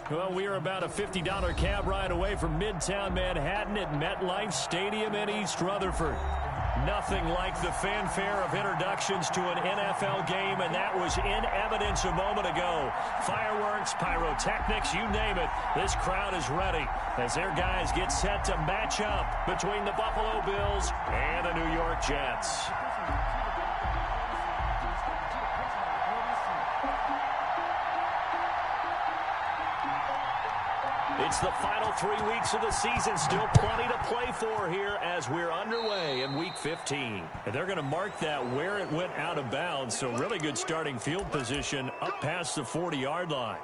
Well, we are about a $50 cab ride away from Midtown Manhattan at MetLife Stadium in East Rutherford. Nothing like the fanfare of introductions to an NFL game, and that was in evidence a moment ago. Fireworks, pyrotechnics, you name it. This crowd is ready as their guys get set to match up between the Buffalo Bills and the New York Jets. It's the final 3 weeks of the season. Still plenty to play for here as we're underway in Week 15. And they're going to mark that where it went out of bounds. So really good starting field position up past the 40-yard line.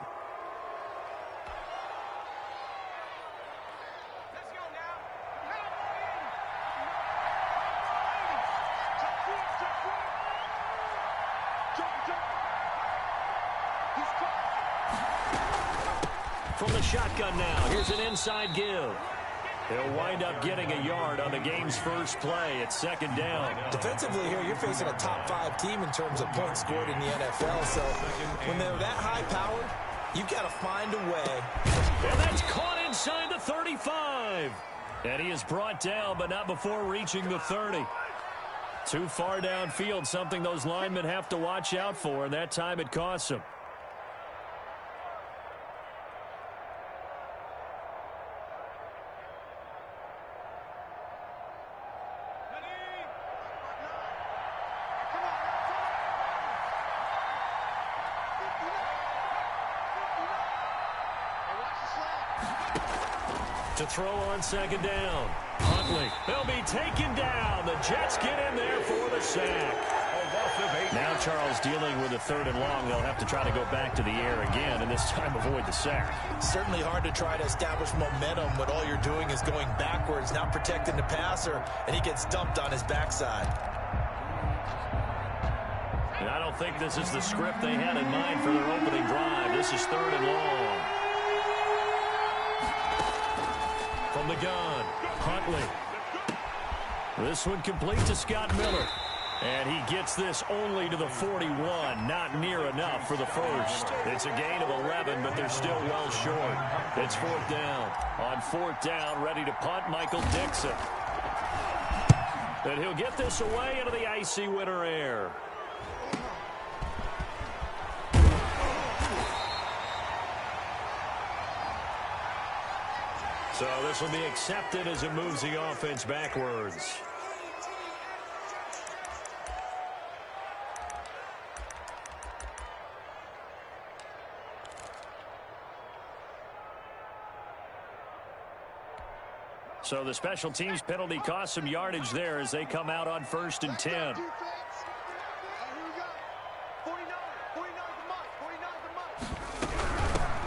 From the shotgun now, here's an inside give. He'll wind up getting a yard on the game's first play. It's second down. Defensively here, you're facing a top 5 team in terms of points scored in the NFL. So when they're that high powered, you've got to find a way. And that's caught inside the 35. And he is brought down, but not before reaching the 30. Too far downfield, something those linemen have to watch out for, and that time it costs them. To throw on second down. Huntley. They'll be taken down. The Jets get in there for the sack. Now Charles dealing with a 3rd and long. They'll have to try to go back to the air again, and this time avoid the sack. Certainly hard to try to establish momentum when all you're doing is going backwards, not protecting the passer, and he gets dumped on his backside. And I don't think this is the script they had in mind for their opening drive. This is 3rd and long. From the gun, Huntley. This one complete to Scott Miller. And he gets this only to the 41. Not near enough for the first. It's a gain of 11, but they're still well short. It's 4th down. On 4th down, ready to punt, Michael Dixon. And he'll get this away into the icy winter air. So this will be accepted as it moves the offense backwards. So the special teams penalty cost some yardage there as they come out on 1st and 10.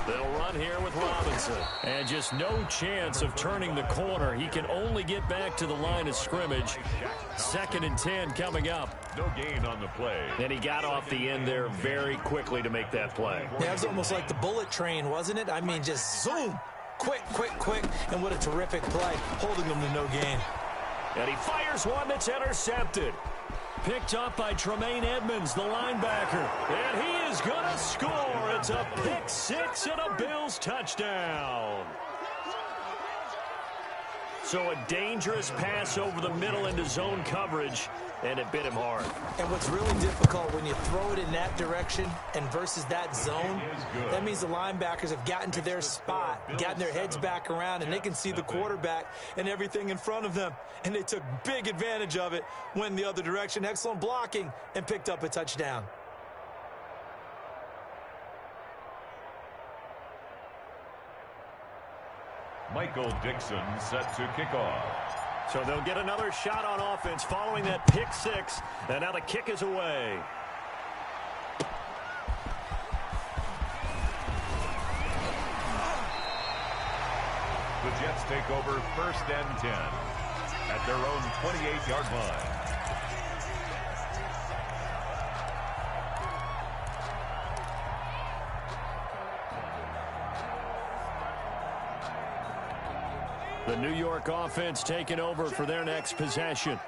They'll run here with Robinson. And just no chance of turning the corner. He can only get back to the line of scrimmage. 2nd and 10 coming up. No gain on the play. And he got off the end there very quickly to make that play. Yeah, it was almost like the bullet train, wasn't it? I mean, just zoom. Quick, quick, quick. And what a terrific play, holding them to no gain. And he fires one that's intercepted. Picked up by Tremaine Edmonds, the linebacker. And he is going to score. It's a pick six and a Bills touchdown. So a dangerous pass over the middle into zone coverage, and it bit him hard. And what's really difficult when you throw it in that direction and versus that zone, that means the linebackers have gotten to their spot, gotten their heads back around, and they can see the quarterback and everything in front of them. And they took big advantage of it, went in the other direction, excellent blocking, and picked up a touchdown. Michael Dixon set to kick off. So they'll get another shot on offense following that pick six. And now the kick is away. The Jets take over 1st and 10 at their own 28-yard line. The New York offense taking over for their next possession.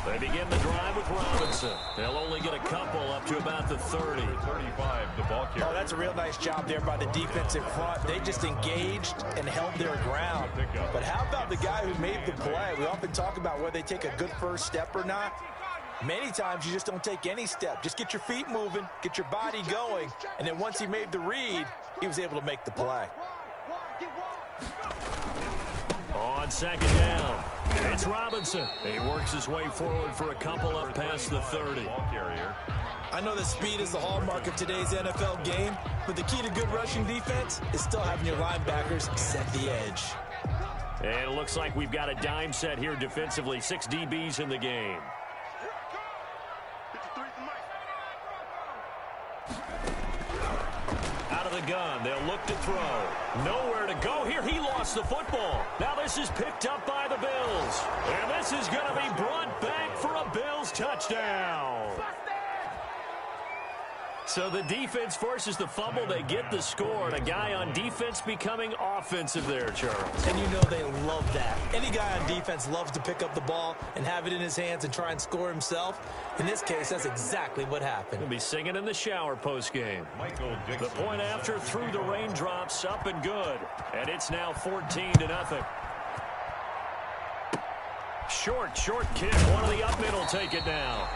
They begin the drive with Robinson. They'll only get a couple up to about the 30. 35, the ball carrier. Oh, that's a real nice job there by the defensive front. They just engaged and held their ground. But how about the guy who made the play? We often talk about whether they take a good first step or not. Many times you just don't take any step. Just get your feet moving, get your body going, and then once he made the read, he was able to make the play. On second down, it's Robinson. He works his way forward for a couple up past the 30. I know that speed is the hallmark of today's NFL game, but the key to good rushing defense is still having your linebackers set the edge. And it looks like we've got a dime set here defensively. 6 DBs in the game. Out of the gun, they'll look to throw. Nowhere to go here. He lost the football. Now this is picked up by the Bills. And this is going to be brought back for a Bills touchdown. So the defense forces the fumble. They get the score. And a guy on defense becoming offensive there, Charles. And you know they love that. Any guy on defense loves to pick up the ball and have it in his hands and try and score himself. In this case, that's exactly what happened. He'll be singing in the shower postgame. The point after through the raindrops, up and good. And it's now 14-0. Short kick. One of the up mid will take it now.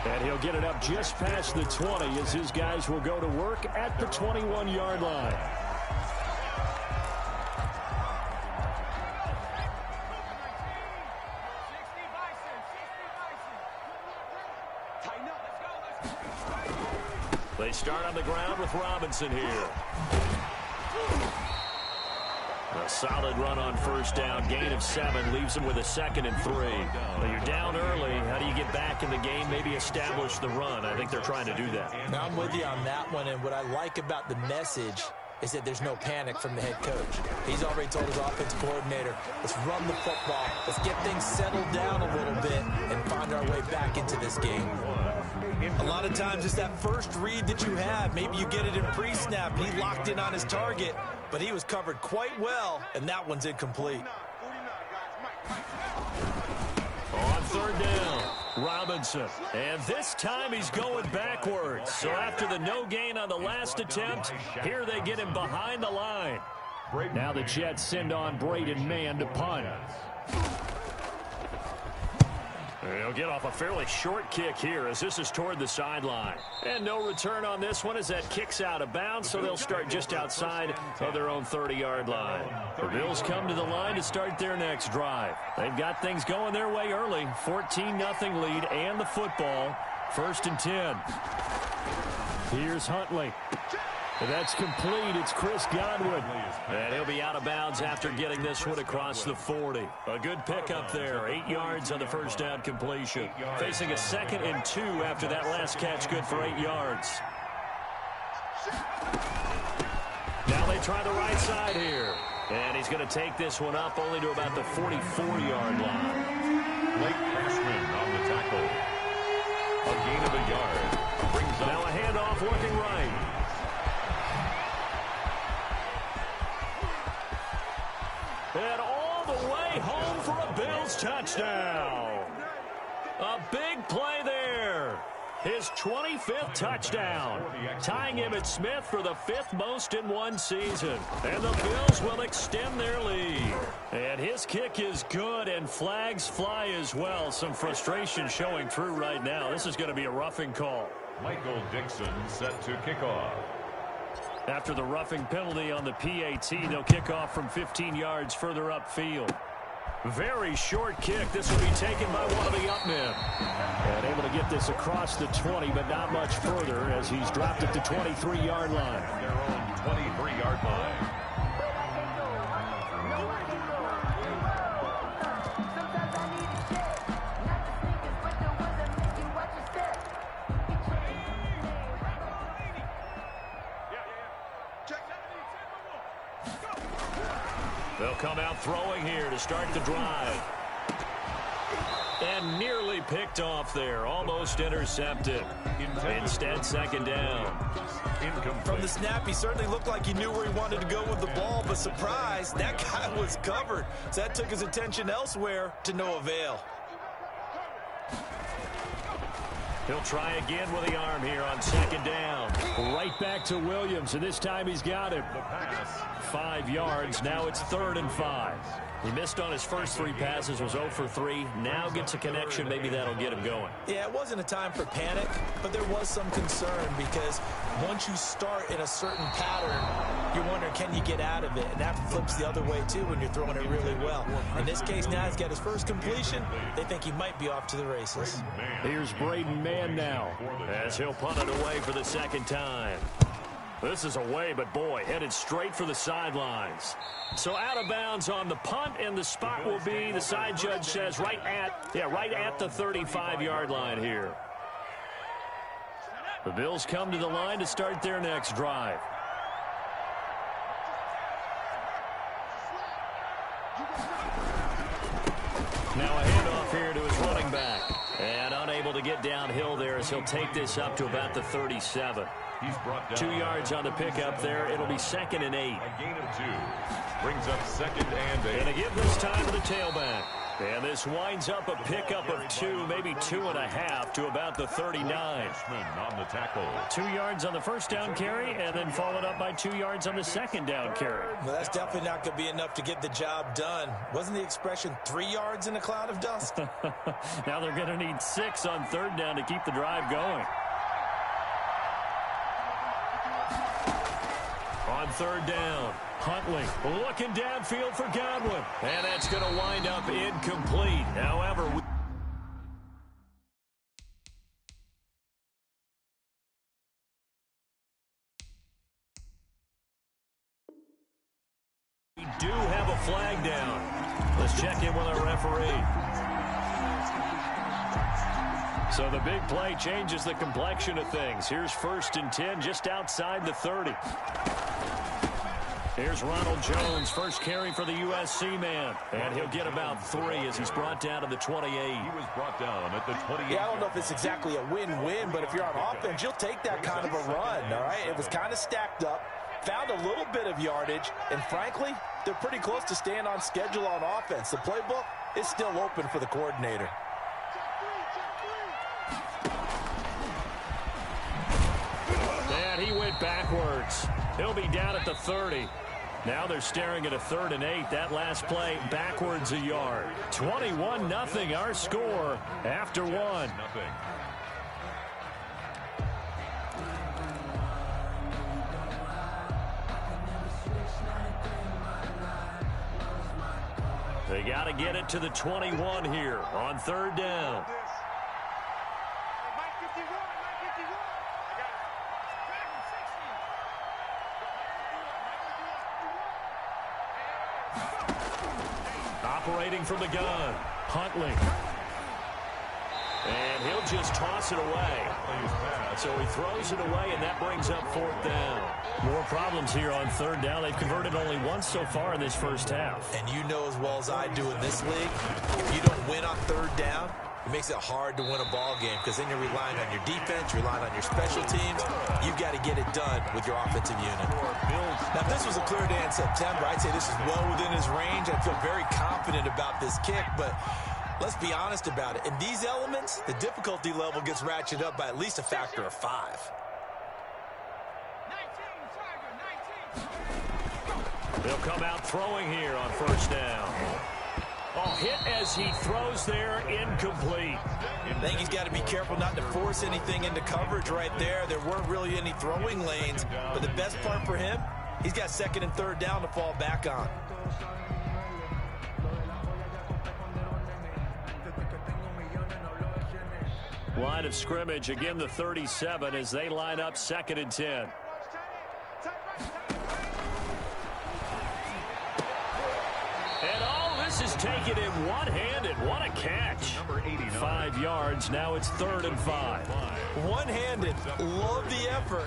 And he'll get it up just past the 20 as his guys will go to work at the 21-yard line. They start on the ground with Robinson here. A solid run on first down. Gain of 7 leaves them with a 2nd and 3. Well, you're down early. How do you get back in the game? Maybe establish the run. I think they're trying to do that. Now, I'm with you on that one, and what I like about the message is that there's no panic from the head coach. He's already told his offensive coordinator, let's run the football. Let's get things settled down a little bit and find our way back into this game. A lot of times it's that first read that you have. Maybe you get it in pre-snap. He locked in on his target, but he was covered quite well, and that one's incomplete. On third down, Robinson. And this time he's going backwards. So after the no gain on the last attempt, here they get him behind the line. Now the Jets send on Braden Mann to punt. He'll get off a fairly short kick here as this is toward the sideline. And no return on this one as that kicks out of bounds, so they'll start just outside of their own 30-yard line. The Bills come to the line to start their next drive. They've got things going their way early. 14-0 lead and the football. 1st and 10. Here's Huntley. That's complete. It's Chris Godwin. And he'll be out of bounds after getting this one across the 40. A good pickup there. 8 yards on the first down completion. Facing a 2nd and 2 after that last catch, good for 8 yards. Now they try the right side here. And he's going to take this one up only to about the 44-yard line. Blake Cashman on the tackle. A gain of a yard. Brings up. Now a handoff working right. And all the way home for a Bills touchdown. A big play there. His 25th touchdown, tying him at Smith for the 5th most in one season. And the Bills will extend their lead. And his kick is good, and flags fly as well. Some frustration showing through right now. This is going to be a roughing call. Michael Dixon set to kick off. After the roughing penalty on the PAT, they'll kick off from 15 yards further upfield. Very short kick. This will be taken by one of the up men. And able to get this across the 20, but not much further as he's dropped it to 23-yard line. Their own 23-yard line. They'll come out throwing here to start the drive. And nearly picked off there. Almost intercepted. Instead, 2nd down. From the snap, he certainly looked like he knew where he wanted to go with the ball, but surprise, that guy was covered. So that took his attention elsewhere to no avail. He'll try again with the arm here on second down. Right back to Williams, and this time he's got him. 5 yards. Now it's 3rd and 5. He missed on his first 3 passes, was 0 for 3. Now gets a connection. Maybe that'll get him going. Yeah, it wasn't a time for panic, but there was some concern because once you start in a certain pattern, you're wondering, can you get out of it? And that flips the other way, too, when you're throwing it really well. In this case, now he's got his first completion. They think he might be off to the races. Here's Braden Mann now as he'll punt it away for the 2nd time. This is away, but boy, headed straight for the sidelines. So out of bounds on the punt, and the spot will be, the side judge says, right at the 35-yard line here. The Bills come to the line to start their next drive. Now a handoff here to his running back. And unable to get downhill there as he'll take this up to about the 37. He's brought down 2 yards on the pickup there. It'll be 2nd and 8. A gain of 2. Brings up 2nd and 8. And a give this time to the tailback. And this winds up a pickup of 2, maybe 2.5 to about the 39. On the tackle. 2 yards on the first down carry, and then followed up by 2 yards on the second down carry. Well, that's definitely not going to be enough to get the job done. Wasn't the expression 3 yards in a cloud of dust? Now they're going to need 6 on 3rd down to keep the drive going. On 3rd down, Huntley looking downfield for Godwin. And that's going to wind up incomplete. However, we do have a flag down. Let's check in with our referee. So the big play changes the complexion of things. Here's 1st and 10 just outside the 30. Here's Ronald Jones, first carry for the USC man. And he'll get about 3 as he's brought down to the 28. He was brought down at the 28. Yeah, I don't know if it's exactly a win-win, but if you're on offense, you'll take that kind of a run, all right? It was kind of stacked up, found a little bit of yardage, and frankly, they're pretty close to staying on schedule on offense. The playbook is still open for the coordinator. And he went backwards. He'll be down at the 30. Now they're staring at a 3rd and 8. That last play backwards a yard. 21-0 our score after 1. They got to get it to the 21 here on 3rd down. Operating from the gun, Huntley. And he'll just toss it away. So he throws it away, and that brings up 4th down. More problems here on 3rd down. They've converted only once so far in this first half. And you know as well as I do in this league, if you don't win on 3rd down, it makes it hard to win a ball game because then you're relying on your defense, you're relying on your special teams. You've got to get it done with your offensive unit. Now, if this was a clear day in September, I'd say this is well within his range. I feel very confident about this kick, but let's be honest about it. In these elements, the difficulty level gets ratcheted up by at least a factor of 5. They'll come out throwing here on 1st down. Oh, hit as he throws there, incomplete. I think he's got to be careful not to force anything into coverage right there. There weren't really any throwing lanes, but the best part for him, he's got 2nd and 3rd down to fall back on. Line of scrimmage, again the 37 as they line up 2nd and 10. And all this is taken in one-handed. What a catch. 5 yards. Now it's 3rd and 5. One-handed. Love the effort.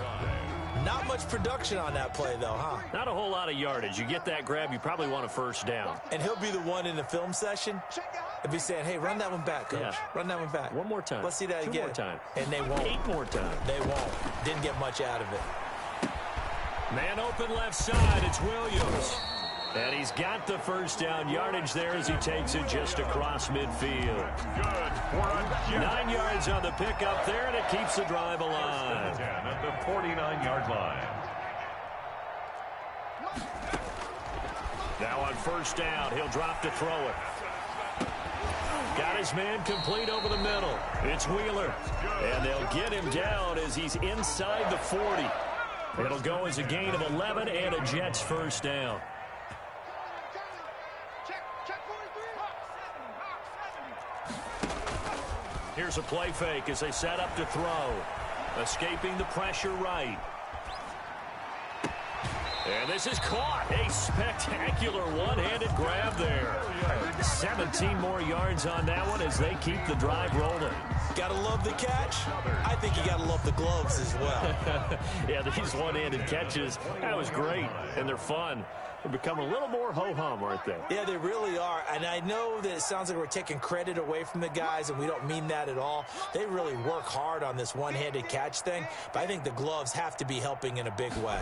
Not much production on that play, though, huh? Not a whole lot of yardage. You get that grab, you probably want a 1st down. And he'll be the one in the film session. He'll be saying, hey, run that one back, coach. Yeah. Run that one back. One more time. Let's see that 2 again. more time. And they won't. 8 more times. They won't. Didn't get much out of it. Man open left side. It's Williams. And he's got the first down yardage there as he takes it just across midfield. Good for a Jet. 9 yards on the pickup there, and it keeps the drive alive. 10 at the 49-yard line. Now on first down, he'll drop to throw it. Got his man complete over the middle. It's Wheeler. And they'll get him down as he's inside the 40. It'll go as a gain of 11 and a Jets first down. Here's a play fake as they set up to throw. Escaping the pressure right. And this is caught. A spectacular one-handed grab there. 17 more yards on that one as they keep the drive rolling. Gotta love the catch. I think you gotta love the gloves as well. Yeah, these one-handed catches, that was great, and they're fun. They're becoming a little more ho-hum, aren't they? Yeah, they really are. And I know that it sounds like we're taking credit away from the guys, and we don't mean that at all. They really work hard on this one-handed catch thing, but I think the gloves have to be helping in a big way.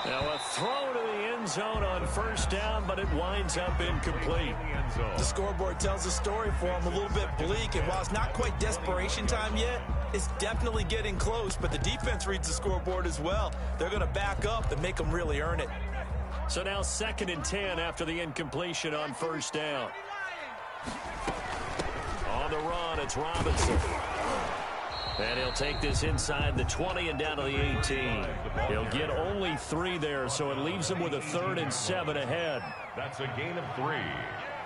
Now a throw to the end zone on first down, but it winds up incomplete. The scoreboard tells a story for them, a little bit bleak, and while it's not quite desperation time yet, it's definitely getting close, but the defense reads the scoreboard as well. They're going to back up and make them really earn it. So now 2nd and 10 after the incompletion on first down. On the run, it's Robinson. And he'll take this inside the 20 and down to the 18. He'll get only 3 there, so it leaves him with a 3rd and 7 ahead. That's a gain of 3.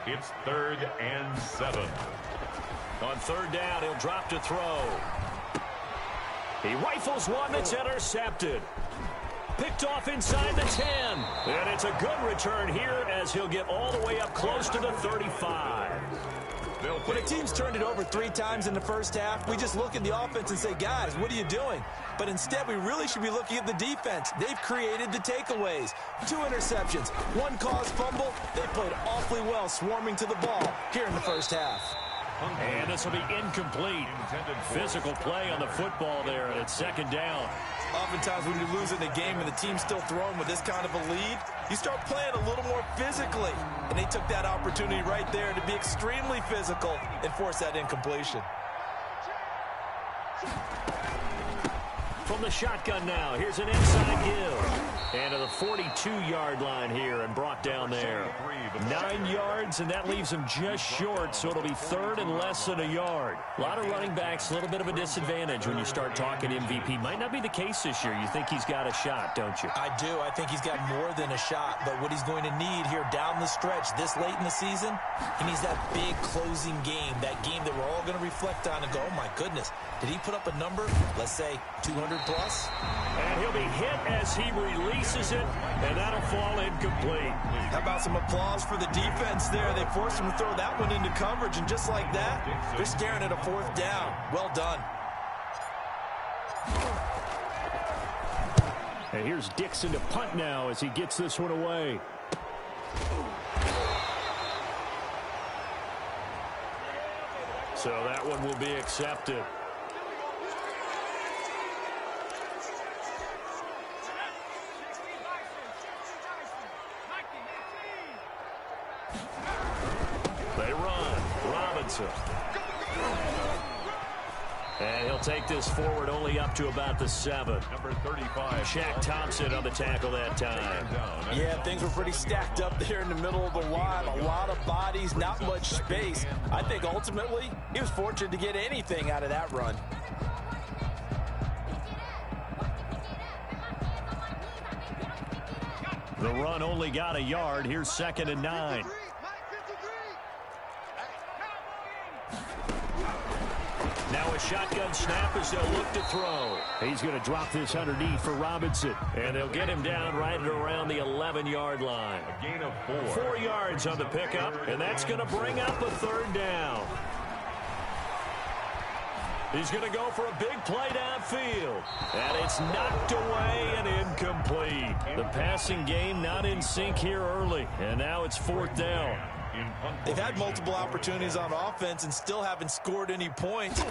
It's 3rd and 7. On 3rd down, he'll drop to throw. He rifles one that's intercepted. Picked off inside the 10. And it's a good return here as he'll get all the way up close to the 35. When a team's turned it over 3 times in the first half, we just look at the offense and say, guys, what are you doing? But instead, we really should be looking at the defense. They've created the takeaways. 2 interceptions, 1 caused fumble. They played awfully well swarming to the ball here in the first half. And this will be incomplete. Physical play on the football there, and it's 2nd down. Oftentimes when you're losing a game and the team's still throwing with this kind of a lead, you start playing a little more physically. And they took that opportunity right there to be extremely physical and force that incompletion. From the shotgun now, here's an inside give. And to the 42-yard line here and brought down there. 9 yards, and that leaves him just short, so it'll be 3rd and less than a yard. A lot of running backs, a little bit of a disadvantage when you start talking MVP. Might not be the case this year. You think he's got a shot, don't you? I do. I think he's got more than a shot, but what he's going to need here down the stretch this late in the season, he needs that big closing game, that game that we're all going to reflect on and go, oh my goodness, did he put up a number, let's say 200 plus? And he'll be hit as he releases it, and that'll fall incomplete. How about some applause for the defense there? They forced him to throw that one into coverage, and just like that, they're staring at a 4th down. Well done. And here's Dixon to punt now as he gets this one away. So that one will be accepted. They run. Robinson. And he'll take this forward only up to about the 7. Number 35. Shaq Thompson on the tackle that time. Yeah, things were pretty stacked up there in the middle of the line. A lot of bodies, not much space. I think ultimately he was fortunate to get anything out of that run. The run only got a yard. Here's 2nd and 9. Now a shotgun snap as they'll look to throw. He's going to drop this underneath for Robinson. And they'll get him down right at around the 11-yard line. A gain of 4. 4 yards on the pickup, and that's going to bring up a 3rd down. He's going to go for a big play downfield. And it's knocked away and incomplete. The passing game not in sync here early. And now it's 4th down. They've had multiple opportunities on offense and still haven't scored any points.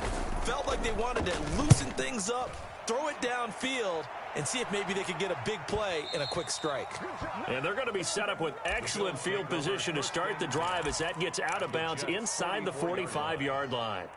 Felt like they wanted to loosen things up, throw it downfield, and see if maybe they could get a big play and a quick strike. And they're going to be set up with excellent field position to start the drive as that gets out of bounds inside the 45-yard line.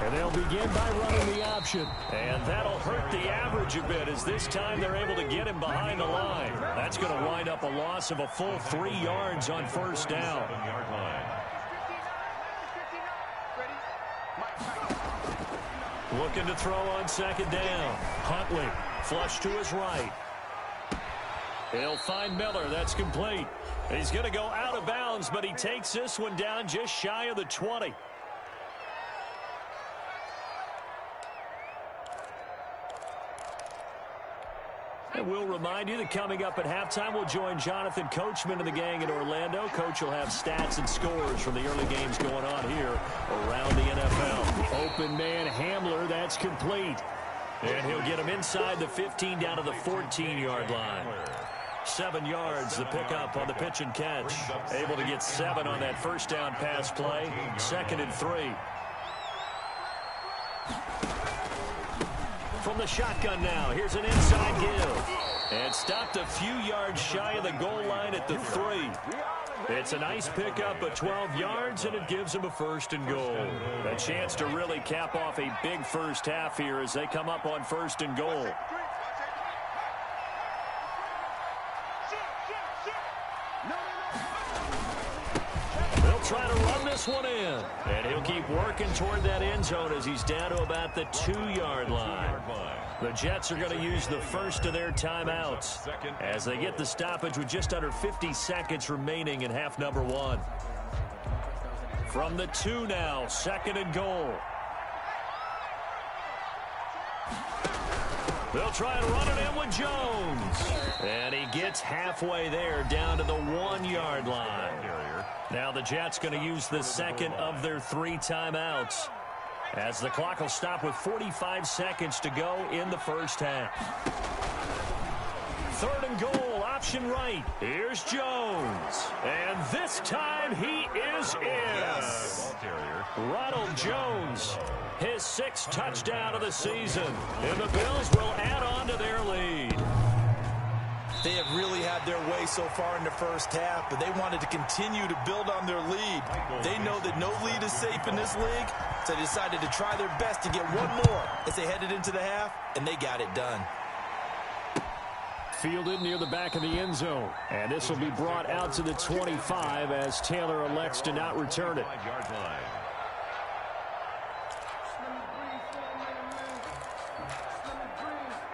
And they'll begin by running the option. And that'll hurt the average a bit as this time they're able to get him behind the line. That's going to wind up a loss of a full 3 yards on first down. Looking to throw on second down. Huntley, flush to his right. He'll find Miller. That's complete. He's going to go out of bounds, but he takes this one down just shy of the 20. And we'll remind you that coming up at halftime, we'll join Jonathan Coachman and the gang in Orlando. Coach will have stats and scores from the early games going on here around the NFL. Open man Hamler, that's complete. And he'll get him inside the 15 down to the 14-yard line. 7 yards, the pickup on the pitch and catch. Able to get 7 on that first down pass play. 2nd and 3. From the shotgun now, here's an inside give. And stopped a few yards shy of the goal line at the 3. It's a nice pickup of 12 yards, and it gives them a 1st and goal. A chance to really cap off a big first half here as they come up on 1st and goal. They'll try to run this one in. And he'll keep working toward that end zone as he's down to about the 2-yard line. The Jets are going to use the first of their timeouts as they get the stoppage with just under 50 seconds remaining in half number 1. From the 2 now, 2nd and goal. They'll try and run it in with Jones. And he gets halfway there down to the 1-yard line. Now the Jets going to use the 2nd of their 3 timeouts as the clock will stop with 45 seconds to go in the first half. 3rd and goal, option right. Here's Jones. And this time he is in. Yes. Ronald Jones, his 6th touchdown of the season. And the Bills will add on to their lead. They have really had their way so far in the first half, but they wanted to continue to build on their lead. They know that no lead is safe in this league, so they decided to try their best to get one more as they headed into the half, and they got it done. Fielded near the back of the end zone, and this will be brought out to the 25 as Taylor elects to not return it.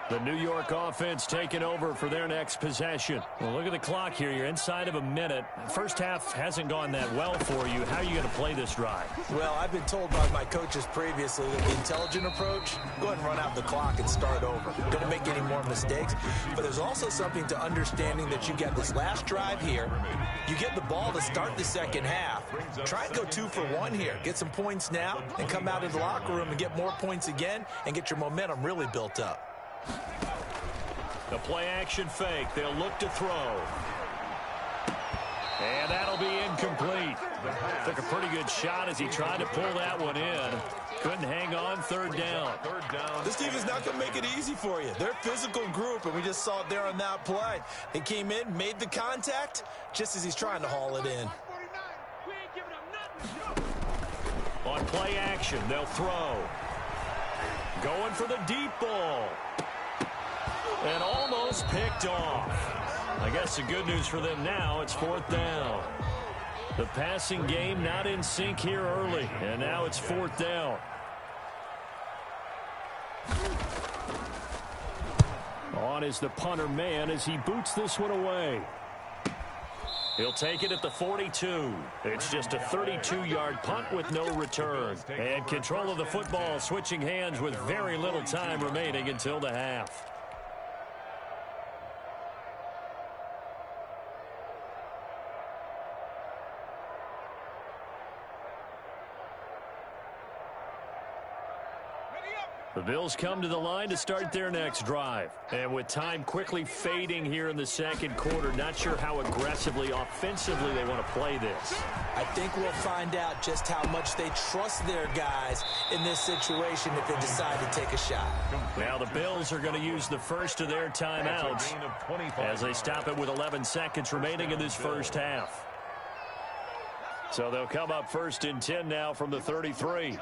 The New York offense taking over for their next possession. Well, look at the clock here. You're inside of a minute. First half hasn't gone that well for you. How are you going to play this drive? Well, I've been told by my coaches previously that the intelligent approach, go ahead and run out the clock and start over. Don't make any more mistakes. But there's also something to understanding that you get this last drive here. You get the ball to start the second half. Try and go 2 for 1 here. Get some points now and come out of the locker room and get more points again and get your momentum really built up. The play-action fake. They'll look to throw. And that'll be incomplete. Took a pretty good shot as he tried to pull that one in. Couldn't hang on. 3rd down. This team is not going to make it easy for you. They're a physical group, and we just saw it there on that play. They came in, made the contact, just as he's trying to haul it in. On play action, they'll throw. Going for the deep ball. And almost picked off. I guess the good news for them now, it's 4th down. The passing game not in sync here early, and now it's 4th down. On is the punter man as he boots this one away. He'll take it at the 42. It's just a 32-yard punt with no return. And control of the football switching hands with very little time remaining until the half. The Bills come to the line to start their next drive. And with time quickly fading here in the second quarter, not sure how aggressively, offensively they want to play this. I think we'll find out just how much they trust their guys in this situation if they decide to take a shot. Now the Bills are going to use the first of their timeouts as they stop it with 11 seconds remaining in this first half. So they'll come up first and 10 now from the 33.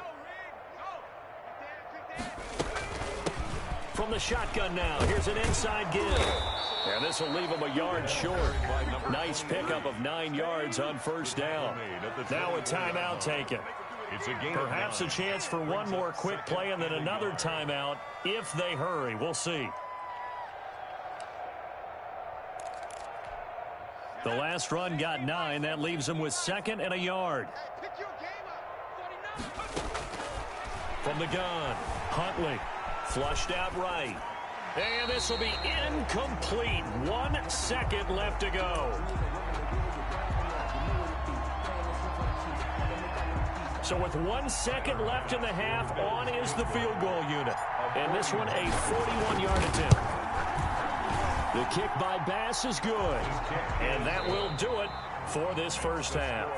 From the shotgun now, here's an inside give. And this will leave him a yard short. Nice pickup of 9 yards on first down. Now a timeout taken. Perhaps a chance for one more quick play and then another timeout if they hurry. We'll see. The last run got 9. That leaves them with 2nd and a yard. From the gun, Huntley. Flushed out right. And this will be incomplete. 1 second left to go. So with 1 second left in the half, on is the field goal unit. And this one a 41-yard attempt. The kick by Bass is good. And that will do it for this first half.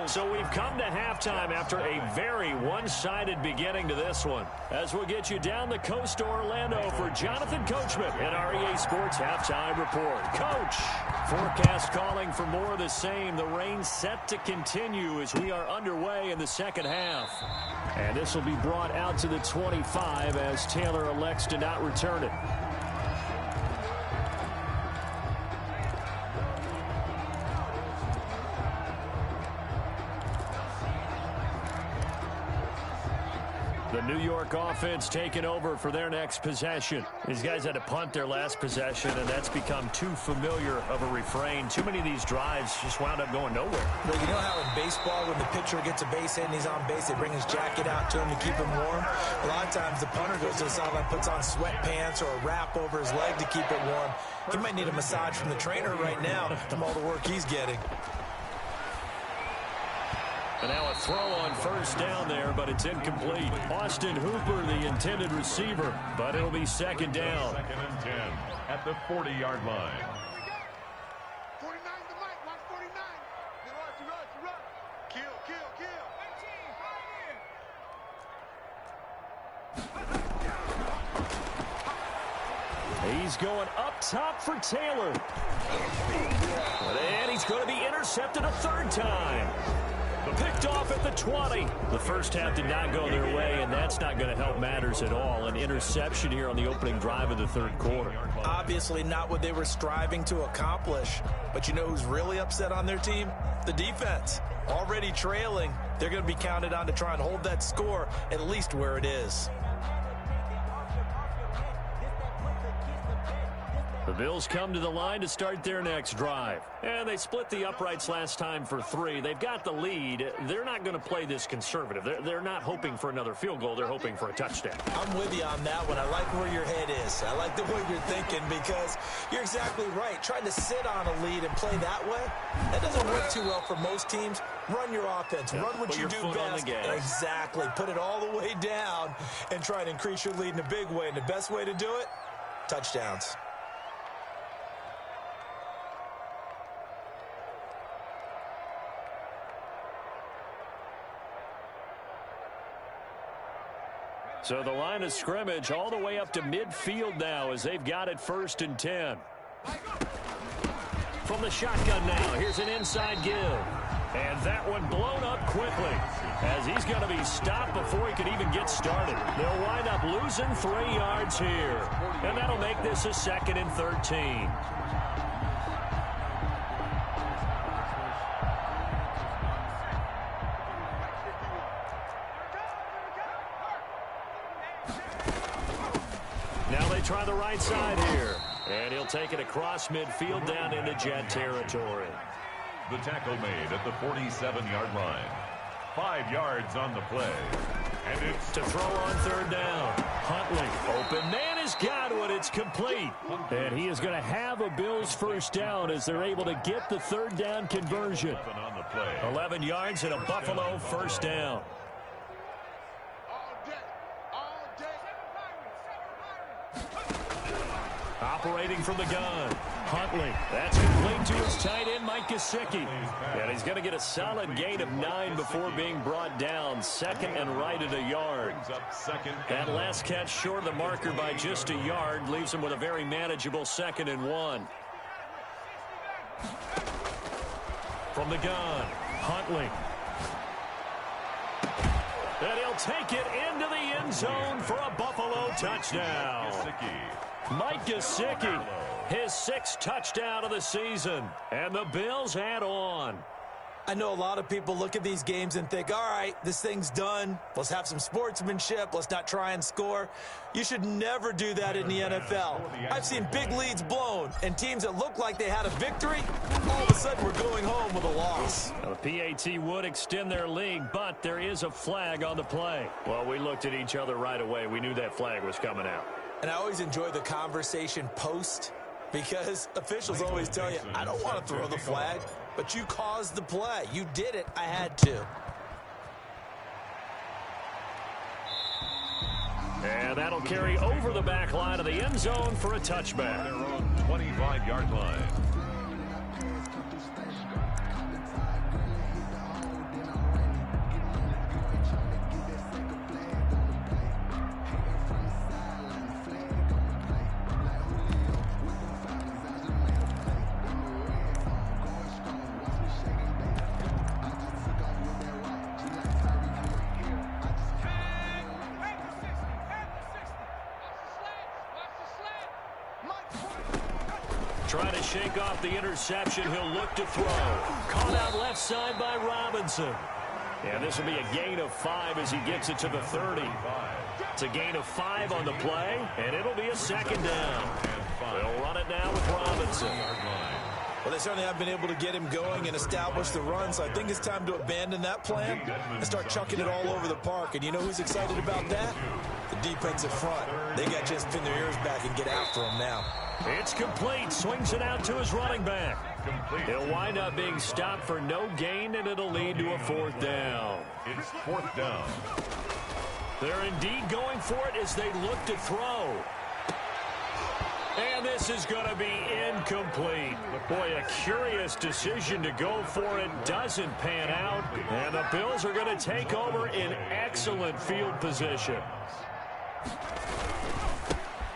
So we've come to halftime after a very one-sided beginning to this one. As we'll get you down the coast to Orlando for Jonathan Coachman at REA Sports Halftime Report. Coach, forecast calling for more of the same. The rain set to continue as we are underway in the second half. And this will be brought out to the 25 as Taylor elects to not return it. The New York offense taking over for their next possession. These guys had to punt their last possession, and that's become too familiar of a refrain. Too many of these drives just wound up going nowhere. Well, you know how in baseball, when the pitcher gets a base hit and he's on base, they bring his jacket out to him to keep him warm? A lot of times the punter goes to the sideline, puts on sweatpants or a wrap over his leg to keep it warm. He might need a massage from the trainer right now from all the work he's getting. And now a throw on first down there, but it's incomplete. Austin Hooper, the intended receiver, but it'll be second down. 2nd and 10 at the 40-yard line. 49 to Mike, watch 49. Rush. Kill. He's going up top for Taylor. And he's going to be intercepted a third time. Picked off at the 20. The first half did not go their way, and that's not going to help matters at all. An interception here on the opening drive of the third quarter. Obviously not what they were striving to accomplish. But you know who's really upset on their team? The defense. Already trailing. They're going to be counted on to try and hold that score at least where it is. The Bills come to the line to start their next drive. And they split the uprights last time for 3. They've got the lead. They're not going to play this conservative. They're not hoping for another field goal. They're hoping for a touchdown. I'm with you on that one. I like where your head is. I like the way you're thinking because you're exactly right. Trying to sit on a lead and play that way, that doesn't work too well for most teams. Run your offense. Run what you do best. Exactly. Put it all the way down and try to increase your lead in a big way. And the best way to do it, touchdowns. So the line of scrimmage all the way up to midfield now as they've got it 1st and 10. From the shotgun now, here's an inside give. And that one blown up quickly as he's going to be stopped before he could even get started. They'll wind up losing 3 yards here. And that'll make this a 2nd and 13. Now they try the right side here. And he'll take it across midfield down into Jet territory. The tackle made at the 47-yard line. 5 yards on the play. And it's to throw on third down. Huntley, open man has got it. It's complete. And he is going to have a Bills first down as they're able to get the third down conversion. 11 yards and a Buffalo first down. operating from the gun. Huntley. That's complete to his tight end, Mike Gesicki. And he's going to get a solid gain of 9 before being brought down. Second and right at a yard. That last catch short of the marker by just a yard leaves him with a very manageable 2nd and 1. From the gun, Huntley. And he'll take it into the end zone for a Buffalo touchdown. Mike Gesicki, his 6th touchdown of the season. And the Bills add on. I know a lot of people look at these games and think, all right, this thing's done. Let's have some sportsmanship. Let's not try and score. You should never do that in the NFL. I've seen big leads blown, and teams that look like they had a victory, all of a sudden we're going home with a loss. Now, the PAT would extend their lead, but there is a flag on the play. Well, we looked at each other right away. We knew that flag was coming out. And I always enjoy the conversation post, because officials always tell you, I don't want to throw the flag, but you caused the play. You did it. I had to. And that'll carry over the back line of the end zone for a touchback. Their own 25-yard line. Trying to shake off the interception. He'll look to throw. Caught out left side by Robinson. And this will be a gain of 5 as he gets it to the 30. It's a gain of 5 on the play, and it'll be a 2nd down. They'll run it now with Robinson. Well, they certainly have been able to get him going and establish the run, so I think it's time to abandon that plan and start chucking it all over the park. And you know who's excited about that? The defensive front. They got a chance to pin their ears back and get after him now. It's complete. Swings it out to his running back. He'll wind up being stopped for no gain, and it'll lead to a 4th down. It's 4th down. They're indeed going for it as they look to throw. And this is going to be incomplete. Boy, a curious decision to go for it. Doesn't pan out. And the Bills are going to take over in excellent field position.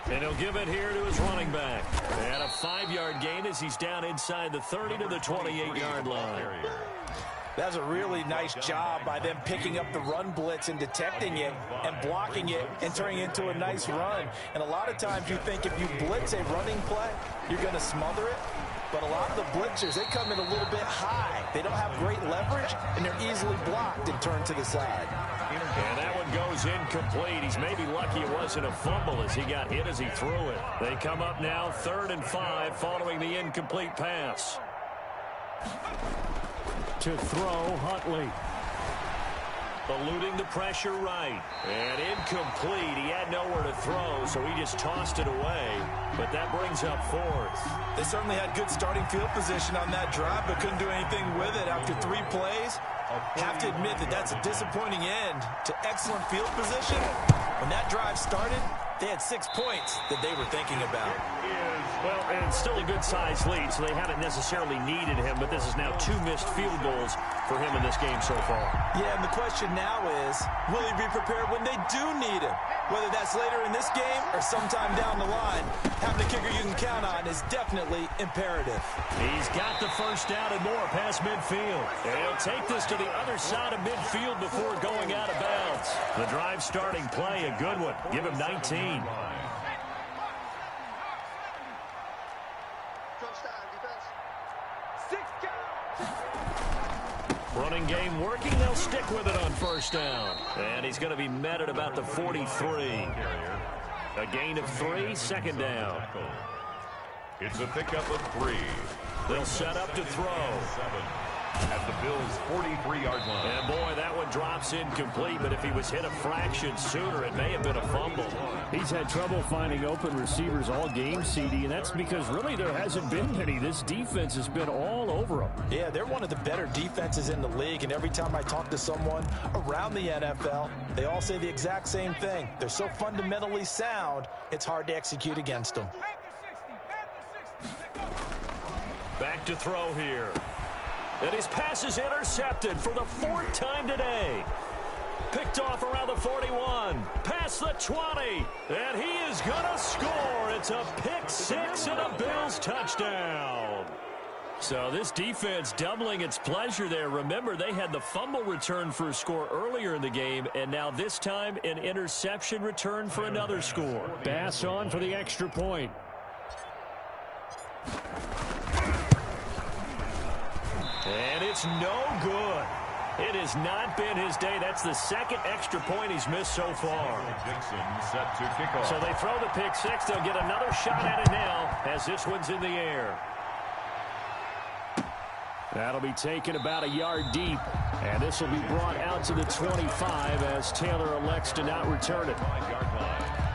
And he'll give it here to his running back. And a 5-yard gain as he's down inside the 30 to the 28-yard line. That's a really nice job by them picking up the run blitz and detecting it and blocking it and turning it into a nice run. And a lot of times you think if you blitz a running play, you're going to smother it. But a lot of the blitzers, they come in a little bit high. They don't have great leverage, and they're easily blocked and turned to the side. And that one goes incomplete. He's maybe lucky it wasn't a fumble as he got hit as he threw it. They come up now 3rd and 5 following the incomplete pass. To throw, Huntley. Eluding the pressure right. And incomplete. He had nowhere to throw, so he just tossed it away. But that brings up 4th. They certainly had good starting field position on that drive, but couldn't do anything with it after 3 plays. Have to admit that that's a disappointing end to excellent field position. When that drive started, they had 6 points that they were thinking about. Well, and it's still a good-sized lead, so they haven't necessarily needed him, but this is now 2 missed field goals for him in this game so far. Yeah, and the question now is, will he be prepared when they do need him? Whether that's later in this game or sometime down the line, having a kicker you can count on is definitely imperative. He's got the 1st down and more past midfield. And he'll take this to the other side of midfield before going out of bounds. The drive starting play, a good one. Give him 19. Running game working. They'll stick with it on 1st down. And he's going to be met at about the 43. A gain of 3, 2nd down. It's a pickup of 3. They'll set up to throw. At the Bills' 43-yard line. And boy, that one drops incomplete, but if he was hit a fraction sooner, it may have been a fumble. He's had trouble finding open receivers all game, CD, and that's because really there hasn't been many. This defense has been all over him. Yeah, they're one of the better defenses in the league, and every time I talk to someone around the NFL, they all say the exact same thing. They're so fundamentally sound, it's hard to execute against them. Back to throw here. And his pass is intercepted for the 4th time today. Picked off around the 41. Past the 20. And he is going to score. It's a pick 6 and a Bills touchdown. So this defense doubling its pleasure there. Remember, they had the fumble return for a score earlier in the game, and now this time an interception return for another score. Bass on for the extra point. And it's no good. It has not been his day. That's the 2nd extra point he's missed so far. Dixon set to kick off. So they throw the pick 6. They'll get another shot at it now as this one's in the air. That'll be taken about a yard deep. And this will be brought out to the 25 as Taylor elects to not return it. 5-yard line.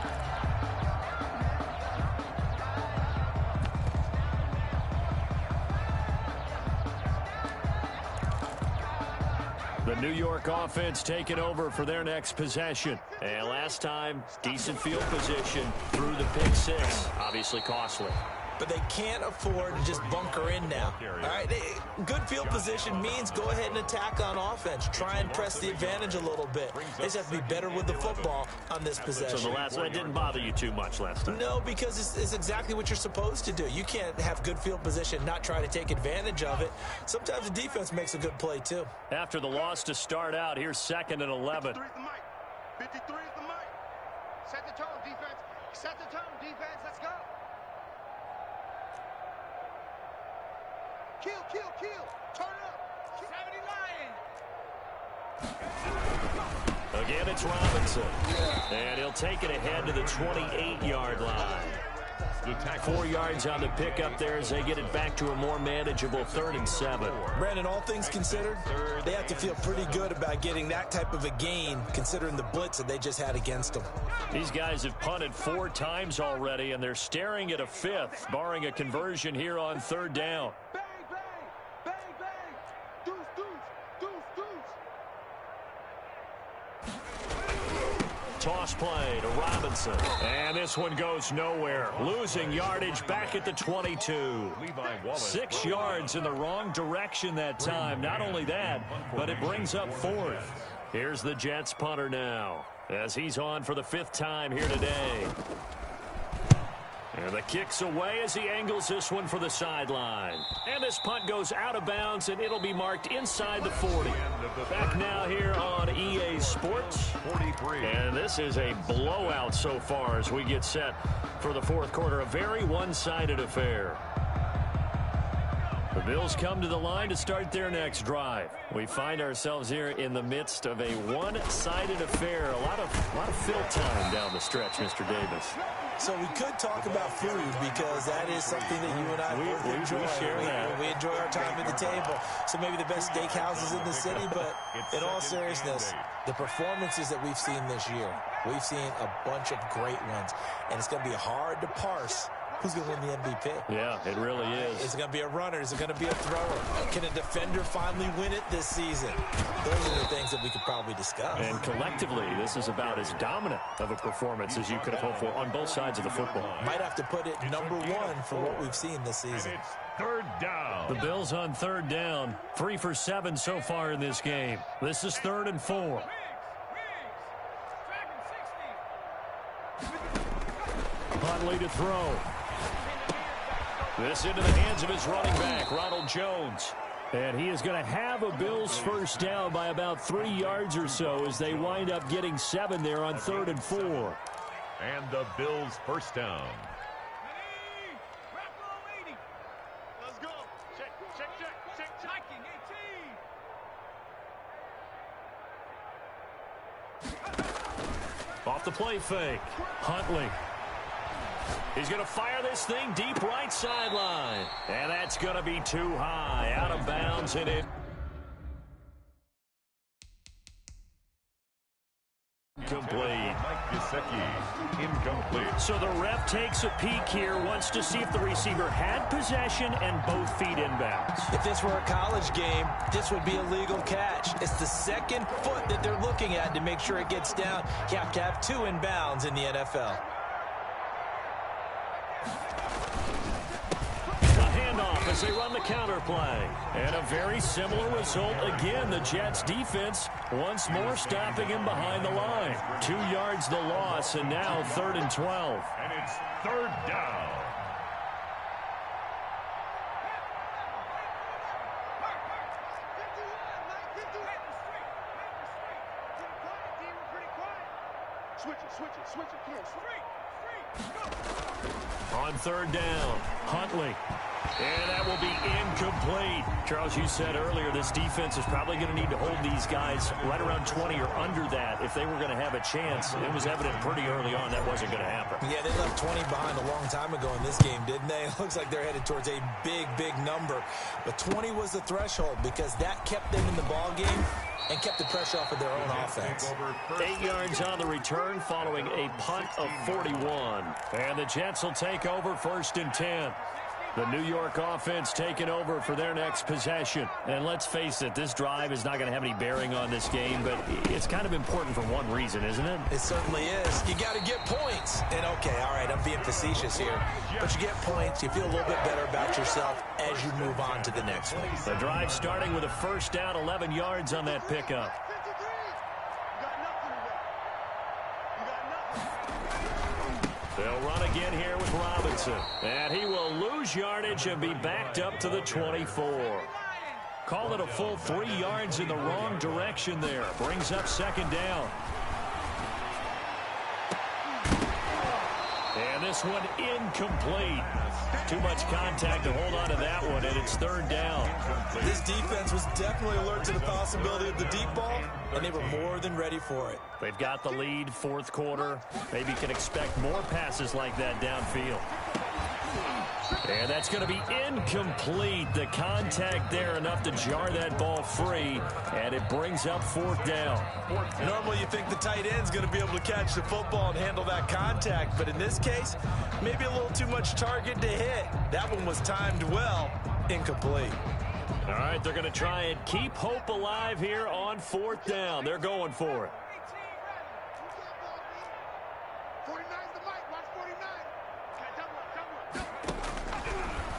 The New York offense taking over for their next possession. And last time, decent field position through the pick 6. Obviously costly. But they can't afford to just bunker in now. All right, good field position means go ahead and attack on offense. Try and press the advantage a little bit. They just have to be better with the football on this possession. So the last one didn't bother you too much last time? No, because it's exactly what you're supposed to do. You can't have good field position, not try to take advantage of it. Sometimes the defense makes a good play, too. After the loss to start out, here's 2nd and 11. 53 is the mic. 53 is the mic. Set the tone, defense. Set the tone, defense. Let's go. Kill, kill, kill. Turn up. 70 Lions. Again, it's Robinson. And he'll take it ahead to the 28-yard line. 4 yards on the pickup there as they get it back to a more manageable 3rd and 7. Brandon, all things considered, they have to feel pretty good about getting that type of a gain considering the blitz that they just had against them. These guys have punted 4 times already, and they're staring at a 5th, barring a conversion here on 3rd down. Bang, bang. Bang, bang. Deuce, deuce. Deuce, deuce. Toss play to Robinson. And this one goes nowhere. Losing yardage back at the 22. 6 yards in the wrong direction that time. Not only that, but it brings up 4th. Here's the Jets punter now as he's on for the 5th time here today. And the kick's away as he angles this one for the sideline. And this punt goes out of bounds, and it'll be marked inside the 40. Back now here on EA Sports. 43. And this is a blowout so far as we get set for the 4th quarter. A very one-sided affair. The Bills come to the line to start their next drive. We find ourselves here in the midst of a one-sided affair. A lot of fill time down the stretch, Mr. Davis. So we could talk about food because that is something that you and I both enjoy. We share that. We enjoy our time at the table. So maybe the best steakhouses in the city, but in all seriousness, the performances that we've seen this year, we've seen a bunch of great ones, and it's going to be hard to parse who's going to win the MVP. Yeah, it really is. Is it going to be a runner? Is it going to be a thrower? Can a defender finally win it this season? Those are the things that we could probably discuss. And collectively, this is about as dominant of a performance as you could have hoped for on both sides of the football. Might have to put it number 1 for what we've seen this season. It's 3rd down. The Bills on 3rd down. 3 for 7 so far in this game. This is 3rd and 4. Huntley to throw. This into the hands of his running back, Ronald Jones. And he is going to have a Bills 1st down by about 3 yards or so as they wind up getting 7 there on 3rd and 4. And the Bills 1st down. Let's go. Check, check, check, check, check. Off the play fake. Huntley. He's going to fire this thing deep right sideline. And that's going to be too high. Out of bounds and it. Incomplete. Incomplete. So the ref takes a peek here, wants to see if the receiver had possession and both feet inbounds. If this were a college game, this would be a legal catch. It's the 2nd foot that they're looking at to make sure it gets down. You have to have 2 inbounds in the NFL. The handoff, as they run the counter play. And a very similar result again. The Jets defense once more stopping him behind the line. 2 yards the loss, and now 3rd and 12. And it's 3rd down. Switch it, come on. On 3rd down, Huntley. And that will be incomplete. Charles, you said earlier this defense is probably going to need to hold these guys right around 20 or under that if they were going to have a chance. It was evident pretty early on that wasn't going to happen. Yeah, they left 20 behind a long time ago in this game, didn't they? It looks like they're headed towards a big, big number. But 20 was the threshold because that kept them in the ball game and kept the pressure off of their own offense. 8 yards on the return following a punt of 41. And the Jets will take over 1st and 10. The New York offense taking over for their next possession. And let's face it, this drive is not going to have any bearing on this game, but it's kind of important for one reason, isn't it? It certainly is. You got to get points. And okay, all right, I'm being facetious here. But you get points, you feel a little bit better about yourself as you move on to the next one. The drive starting with a 1st down, 11 yards on that pickup. They'll run again here with Robinson. And he will lose yardage and be backed up to the 24. Call it a full 3 yards in the wrong direction there. Brings up 2nd down. And this one incomplete. Too much contact to hold on to that one, and it's 3rd down. This defense was definitely alert to the possibility of the deep ball, and they were more than ready for it. They've got the lead, 4th quarter. Maybe can expect more passes like that downfield. And that's going to be incomplete. The contact there enough to jar that ball free, and it brings up 4th down. Normally you think the tight end's going to be able to catch the football and handle that contact, but in this case, maybe a little too much target to hit. That one was timed well, incomplete. All right, they're going to try and keep hope alive here on 4th down. They're going for it. 49's the mic, watch 49.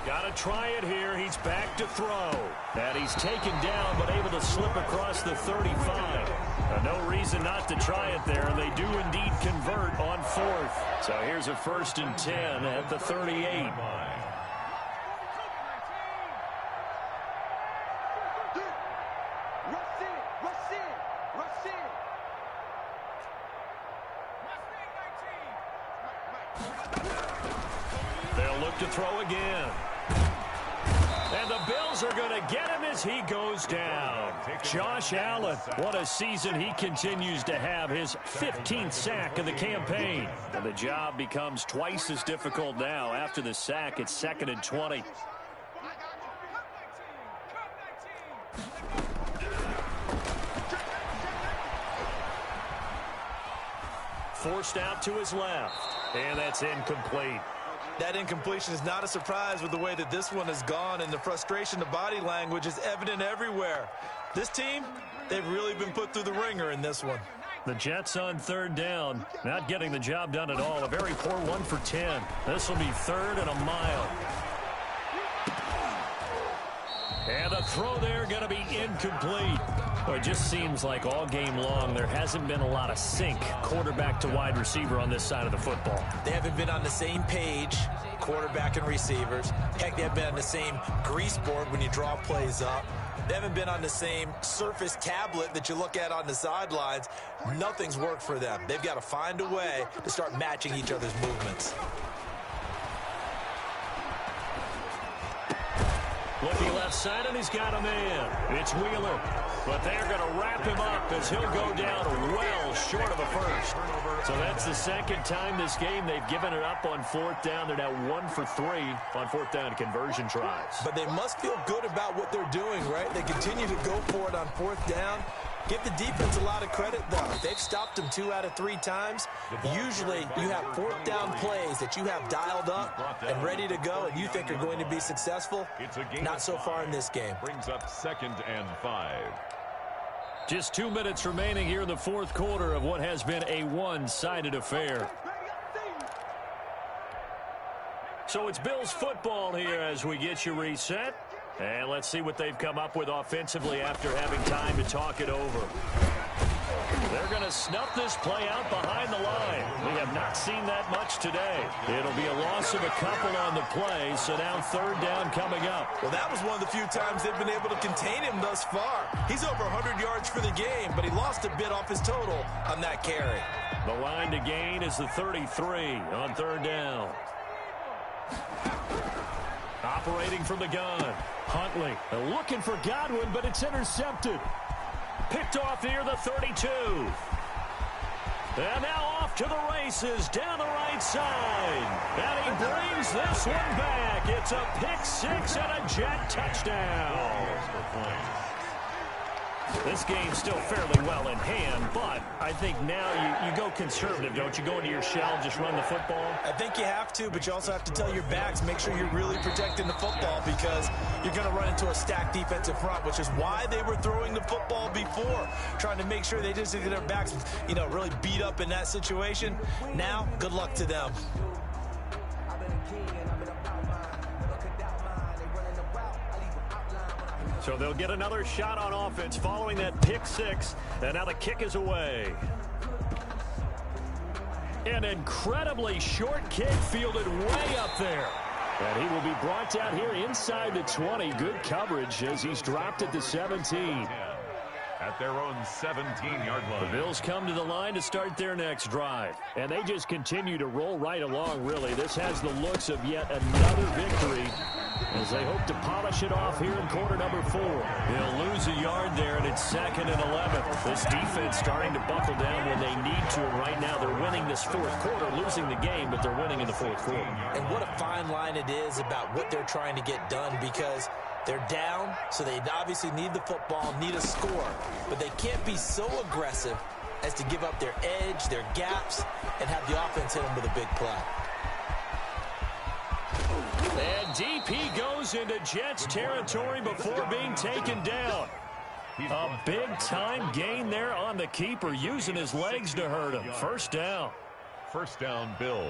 Got to try it here. He's back to throw. And he's taken down, but able to slip across the 35. No reason not to try it there, and they do indeed convert on 4th. So here's a 1st and 10 at the 38. They'll look to throw again. And the Bills are going to get him as he goes down. Josh Allen, what a season he continues to have. His 15th sack of the campaign. And the job becomes twice as difficult now. After the sack, it's 2nd and 20. Forced out to his left. And that's incomplete. That incompletion is not a surprise with the way that this one has gone, and the frustration, the body language is evident everywhere. This team, they've really been put through the ringer in this one. The Jets on 3rd down, not getting the job done at all. A very poor 1 for 10. This will be 3rd and a mile. And a throw there going to be incomplete. Well, it just seems like all game long there hasn't been a lot of sync quarterback to wide receiver on this side of the football. They haven't been on the same page, quarterback and receivers. Heck, they haven't been on the same grease board when you draw plays up. They haven't been on the same surface tablet that you look at on the sidelines. Nothing's worked for them. They've got to find a way to start matching each other's movements. Looking left side, and he's got a man. It's Wheeler. But they're going to wrap him up as he'll go down well short of a first. So that's the 2nd time this game they've given it up on 4th down. They're now 1 for 3 on 4th down conversion tries. But they must feel good about what they're doing, right? They continue to go for it on 4th down. Give the defense a lot of credit, though. They've stopped them 2 out of 3 times. Usually, you have 4th down plays that you have dialed up and ready to go, and you think are going to be successful. Not so far in this game. Brings up 2nd and 5. Just 2 minutes remaining here in the 4th quarter of what has been a one-sided affair. So it's Bills football here as we get you reset. And let's see what they've come up with offensively after having time to talk it over. They're going to snuff this play out behind the line. We have not seen that much today. It'll be a loss of a couple on the play, so now third down coming up. Well, that was one of the few times they've been able to contain him thus far. He's over 100 yards for the game, but he lost a bit off his total on that carry. The line to gain is the 33 on third down. Operating from the gun. Huntley looking for Godwin, but it's intercepted. Picked off near the 32. And now off to the races down the right side. And he brings this one back. It's a pick six and a Jet touchdown. This game's still fairly well in hand, but I think now you go conservative, don't you? Go into your shell, just run the football? I think you have to, but you also have to tell your backs, make sure you're really protecting the football because you're going to run into a stacked defensive front, which is why they were throwing the football before, trying to make sure they just get their backs, really beat up in that situation. Now, good luck to them. So they'll get another shot on offense following that pick six. And now the kick is away. An incredibly short kick fielded way up there. And he will be brought down here inside the 20. Good coverage as he's dropped at the 17. At their own 17-yard line. The Bills come to the line to start their next drive. And they just continue to roll right along, really. This has the looks of yet another victory as they hope to polish it off here in quarter number 4. They'll lose a yard there, and it's 2nd and 11. This defense starting to buckle down when they need to, and right now they're winning this fourth quarter, losing the game, but they're winning in the fourth quarter. And what a fine line it is about what they're trying to get done because they're down, so they obviously need the football, need a score, but they can't be so aggressive as to give up their edge, their gaps, and have the offense hit them with a big play. And DP goes into Jets territory before being taken down. A big-time gain there on the keeper, using his legs to hurt him. First down. First down, Bills.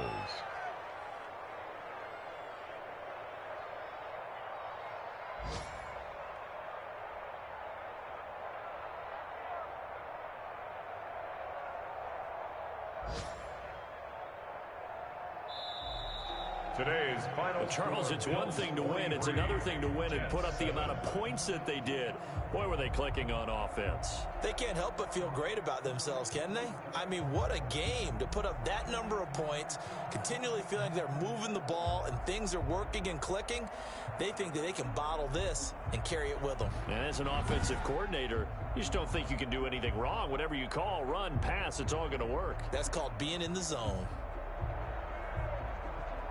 Today's final. Charles, it's one thing to win. It's another thing to win and put up the amount of points that they did. Boy, were they clicking on offense. They can't help but feel great about themselves, can they? I mean, what a game to put up that number of points, continually feeling like they're moving the ball and things are working and clicking. They think that they can bottle this and carry it with them. And as an offensive coordinator, you just don't think you can do anything wrong. Whatever you call, run, pass, it's all going to work. That's called being in the zone.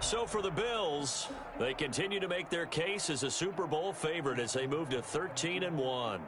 So for the Bills, they continue to make their case as a Super Bowl favorite as they move to 13-1.